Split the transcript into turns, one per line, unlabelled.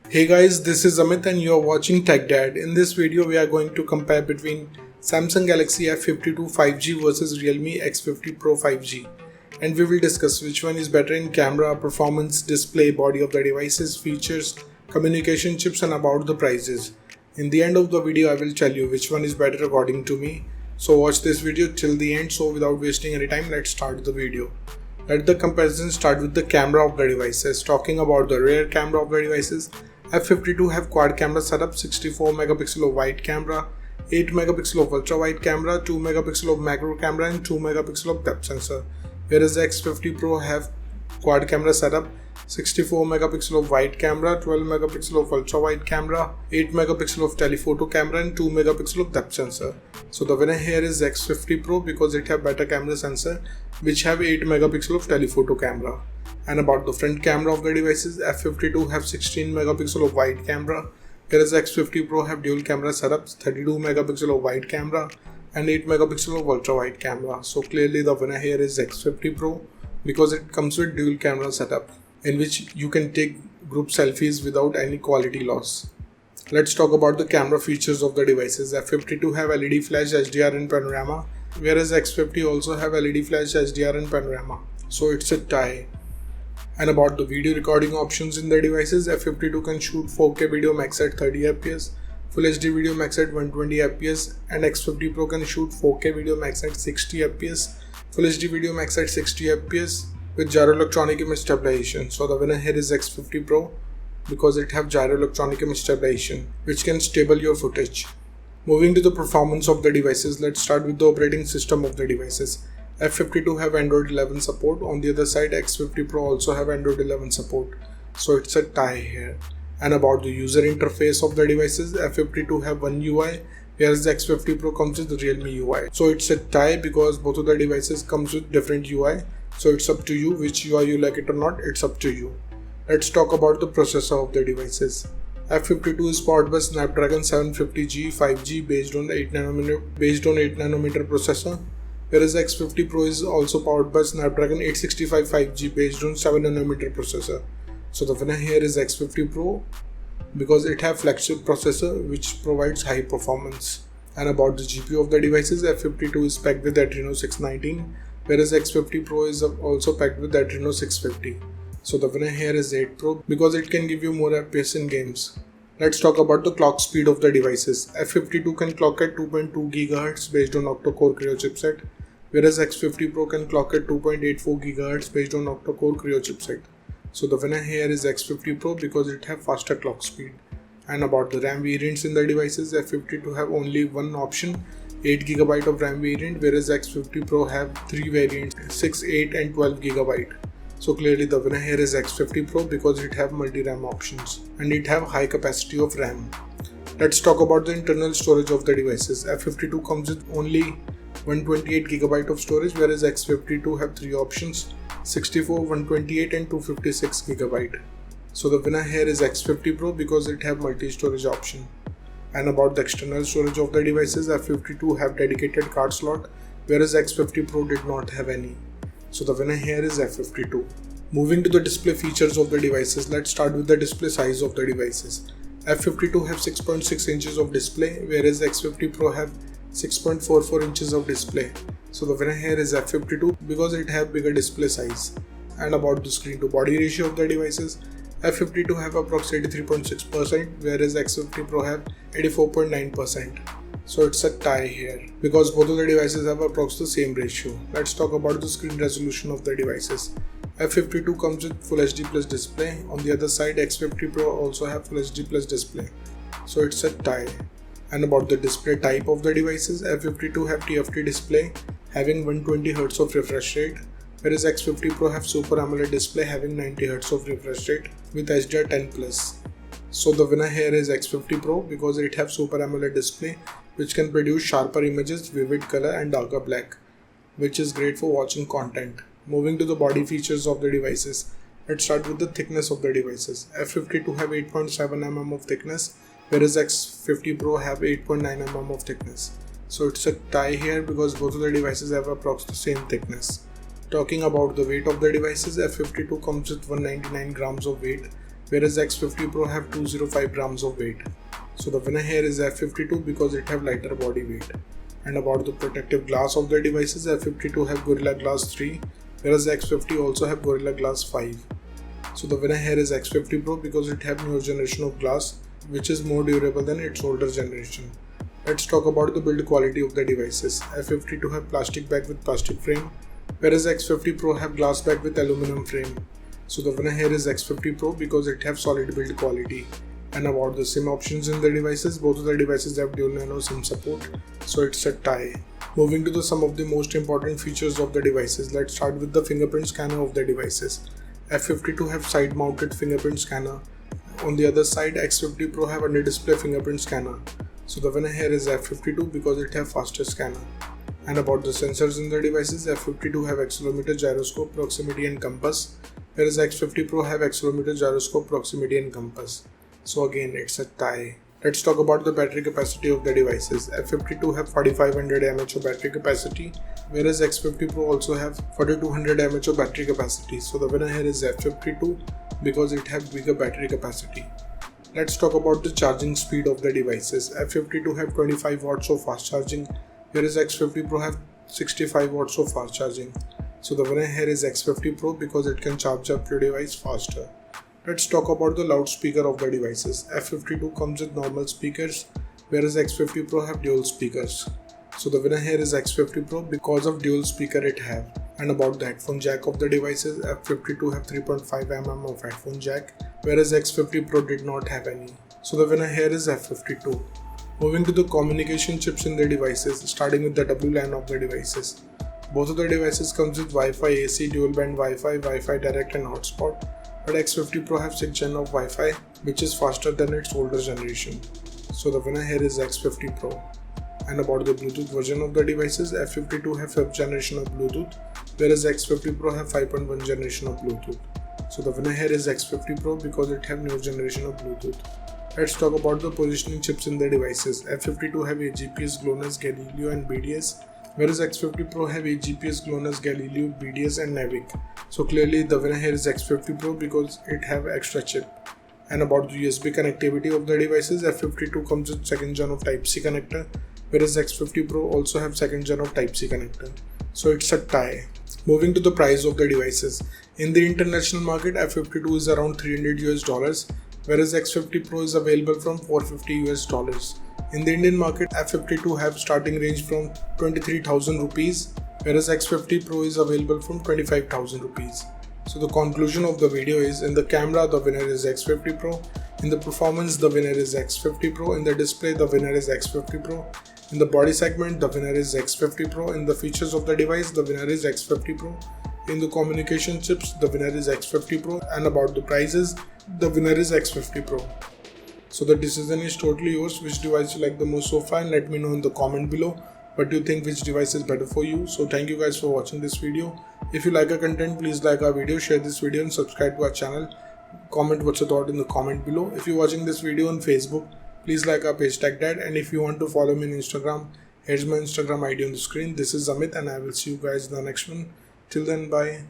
Hey guys, this is Amit and you are watching Tech Dad. In this video, we are going to compare between Samsung Galaxy F52 5G versus Realme X50 Pro 5G. And we will discuss which one is better in camera, performance, display, body of the devices, features, communication chips and about the prices. In the end of the video, I will tell you which one is better according to me. So watch this video till the end. So without wasting any time, let's start the video. Let the comparison start with the camera of the devices. Talking about the rear camera of the devices, F52 have quad camera setup, 64 megapixel of wide camera, 8 megapixel of ultra wide camera, 2 megapixel of macro camera and 2 megapixel of depth sensor. Whereas X50 Pro have quad camera setup, 64 megapixel of wide camera, 12 megapixel of ultra wide camera, 8 megapixel of telephoto camera and 2 megapixel of depth sensor. So the winner here is X50 Pro because it have better camera sensor which have 8 megapixel of telephoto camera. And about the front camera of the devices, F52 have 16 megapixel of wide camera, whereas X50 Pro have dual camera setups, 32 megapixel of wide camera and 8 megapixel of ultra wide camera. So clearly the winner here is X50 Pro because it comes with dual camera setup in which you can take group selfies without any quality loss. Let's talk about the camera features of the devices. F52 have LED flash, HDR and panorama, whereas X50 also have LED flash, HDR and panorama. So it's a tie. And about the video recording options in the devices, F52 can shoot 4K video max at 30 fps, Full HD video max at 120 fps and X50 Pro can shoot 4K video max at 60 fps, Full HD video max at 60 fps with gyro electronic image stabilization. So the winner here is X50 Pro because it have gyro electronic image stabilization which can stable your footage. Moving to the performance of the devices, let's start with the operating system of the devices. F52 have Android 11 support. On the other side, X50 Pro also have Android 11 support. So it's a tie here. And about the user interface of the devices, F52 have one UI, whereas the X50 Pro comes with the Realme UI. So it's a tie because both of the devices comes with different UI. So it's up to you which UI you like it or not. It's up to you. Let's talk about the processor of the devices. F52 is powered by Snapdragon 750G 5G based on 8nm processor. Whereas X50 Pro is also powered by Snapdragon 865 5G based on 7nm processor. So the winner here is X50 Pro because it have flagship processor which provides high performance. And about the GPU of the devices, F52 is packed with Adreno 619, whereas X50 Pro is also packed with Adreno 650. So the winner here is 8 Pro because it can give you more FPS in games. Let's talk about the clock speed of the devices. F52 can clock at 2.2 GHz based on octa-core Creo chipset, whereas X50 Pro can clock at 2.84 GHz based on octa-core Creo chipset. So the winner here is X50 Pro because it have faster clock speed. And about the RAM variants in the devices, F52 have only one option, 8GB of RAM variant, whereas X50 Pro have three variants, 6, 8 and 12GB. So clearly the winner here is X50 Pro because it have multi-RAM options and it have high capacity of RAM. Let's talk about the internal storage of the devices. F52 comes with only 128GB of storage, whereas X52 have three options, 64, 128 and 256GB. So the winner here is X50 Pro because it have multi-storage option. And about the external storage of the devices, F52 have dedicated card slot, whereas X50 Pro did not have any. So the winner here is F52. Moving to the display features of the devices, let's start with the display size of the devices. F52 have 6.6 inches of display, whereas X50 Pro have 6.44 inches of display. So the winner here is F52 because it have bigger display size. And about the screen to body ratio of the devices, F52 have approximately 83.6%, whereas X50 Pro have 84.9%. So it's a tie here because both of the devices have approximately the same ratio. Let's talk about the screen resolution of the devices. F52 comes with Full HD Plus display. On the other side, X50 Pro also have Full HD Plus display. So it's a tie. And about the display type of the devices, F52 have TFT display having 120Hz of refresh rate, whereas X50 Pro have Super AMOLED display having 90Hz of refresh rate with HDR10+. So the winner here is X50 Pro because it have Super AMOLED display which can produce sharper images, vivid color and darker black, which is great for watching content. Moving to the body features of the devices, let's start with the thickness of the devices. F52 have 8.7mm of thickness, whereas X50 Pro have 8.9mm of thickness. So it's a tie here because both of the devices have approximately the same thickness. Talking about the weight of the devices, F52 comes with 199 grams of weight, whereas X50 Pro have 205 grams of weight. So the winner here is F52 because it have lighter body weight. And about the protective glass of the devices, F52 have Gorilla Glass 3, whereas X50 also have Gorilla Glass 5. So the winner here is X50 Pro because it have newer generation of glass which is more durable than its older generation. Let's talk about the build quality of the devices. F52 have plastic back with plastic frame, whereas X50 Pro have glass back with aluminum frame. So the winner here is X50 Pro because it have solid build quality. And about the SIM options in the devices, both of the devices have dual nano SIM support, so it's a tie. Moving to some of the most important features of the devices, let's start with the fingerprint scanner of the devices. F52 have side mounted fingerprint scanner. On the other side, X50 Pro have under display fingerprint scanner. So the winner here is F52 because it have faster scanner. And about the sensors in the devices, F52 have accelerometer, gyroscope, proximity and compass, whereas X50 Pro have accelerometer, gyroscope, proximity and compass. So again, it's a tie. Let's talk about the battery capacity of the devices. F52 have 4500 mAh of battery capacity, whereas X50 Pro also have 4200 mAh of battery capacity. So the winner here is F52 because it have bigger battery capacity. Let's talk about the charging speed of the devices. F52 have 25 watts of fast charging, whereas X50 Pro have 65 watts of fast charging. So the winner here is X50 Pro because it can charge up your device faster. Let's talk about the loudspeaker of the devices. F52 comes with normal speakers, whereas X50 Pro have dual speakers. So the winner here is X50 Pro because of dual speaker it have. And about the headphone jack of the devices, F52 have 3.5 mm of headphone jack, whereas X50 Pro did not have any. So the winner here is F52. Moving to the communication chips in the devices, starting with the WLAN of the devices. Both of the devices comes with Wi-Fi AC, dual band Wi-Fi, Wi-Fi direct and hotspot. But X50 Pro have 6th gen of Wi-Fi, which is faster than its older generation. So the winner here is X50 Pro. And about the Bluetooth version of the devices, F52 have 5th generation of Bluetooth, whereas X50 Pro have 5.1 generation of Bluetooth. So the winner here is X50 Pro because it have new generation of Bluetooth. Let's talk about the positioning chips in the devices. F52 have a GPS, GLONASS, Galileo and BDS, whereas X50 Pro have a GPS, GLONASS, Galileo, BDS and Navic. So clearly the winner here is X50 Pro because it have extra chip. And about the USB connectivity of the devices, F52 comes with 2nd gen of Type-C connector, whereas X50 Pro also have 2nd gen of Type-C connector. So it's a tie. Moving to the price of the devices. In the international market, F52 is around $300 US, whereas X50 Pro is available from $450 US. In the Indian market, F52 have starting range from 23,000 rupees, whereas X50 Pro is available from 25,000 rupees. So the conclusion of the video is, in the camera the winner is X50 Pro, in the performance the winner is X50 Pro, in the display the winner is X50 Pro, in the body segment the winner is X50 Pro, in the features of the device the winner is X50 Pro, in the communication chips the winner is X50 Pro, and about the prices the winner is X50 Pro. So the decision is totally yours. Which device you like the most so far, and let me know in the comment below what do you think, which device is better for you. So thank you guys for watching this video. If you like our content, please like our video, share this video and subscribe to our channel. Comment what's your thought in the comment below. If you're watching this video on Facebook, please like our page TechDad, and if you want to follow me on Instagram, here's my Instagram ID on the screen. This is Amit and I will see you guys in the next one. Till then, bye.